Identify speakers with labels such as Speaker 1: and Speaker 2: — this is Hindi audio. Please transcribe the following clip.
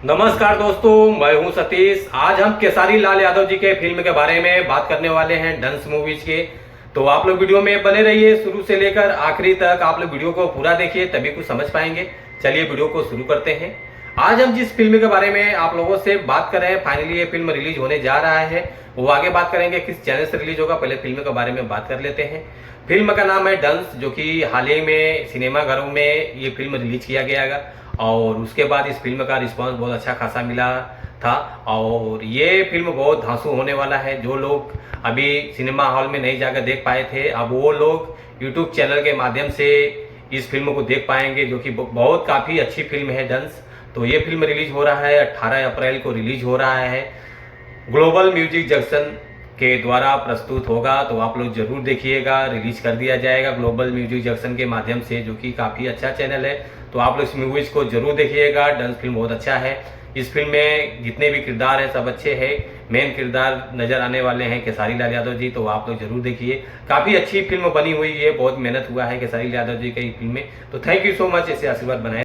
Speaker 1: नमस्कार दोस्तों, मैं हूं सतीश। आज हम केसारी लाल यादव जी के फिल्म के बारे में बात करने वाले हैं, डंस मूवीज के। तो आप लोग वीडियो में बने रहिए, शुरू से लेकर आखिरी तक आप लोग वीडियो को पूरा देखिए, तभी कुछ समझ पाएंगे। चलिए वीडियो को शुरू करते हैं। आज हम जिस फिल्म के बारे में आप लोगों से बात कर रहे हैं, फाइनली ये फिल्म रिलीज होने जा रहा है। वो आगे बात करेंगे किस चैनल से रिलीज होगा, पहले फिल्म के बारे में बात कर लेते हैं। फिल्म का नाम है डंस, जो कि हाल ही में सिनेमाघरों में ये फिल्म रिलीज किया गया है और उसके बाद इस फिल्म का रिस्पांस बहुत अच्छा खासा मिला था। और ये फिल्म बहुत धांसू होने वाला है। जो लोग अभी सिनेमा हॉल में नहीं जाकर देख पाए थे, अब वो लोग यूट्यूब चैनल के माध्यम से इस फिल्म को देख पाएंगे, जो कि बहुत काफ़ी अच्छी फिल्म है डंस। तो ये फिल्म रिलीज हो रहा है 18 अप्रैल को रिलीज हो रहा है। ग्लोबल म्यूजिक जंक्शन के द्वारा प्रस्तुत होगा, तो आप लोग जरूर देखिएगा। रिलीज कर दिया जाएगा ग्लोबल म्यूजिक जंक्शन के माध्यम से, जो कि काफ़ी अच्छा चैनल है। तो आप लोग इस मूवीज को जरूर देखिएगा। डंस फिल्म बहुत अच्छा है। इस फिल्म में जितने भी किरदार हैं सब अच्छे हैं। मेन किरदार नजर आने वाले हैं केसारी लाल यादव जी, तो आप लोग जरूर देखिए। काफ़ी अच्छी फिल्म बनी हुई है, बहुत मेहनत हुआ है केसारी लाल यादव जी की फिल्म में। तो थैंक यू सो मच, ऐसे आशीर्वाद बनाए।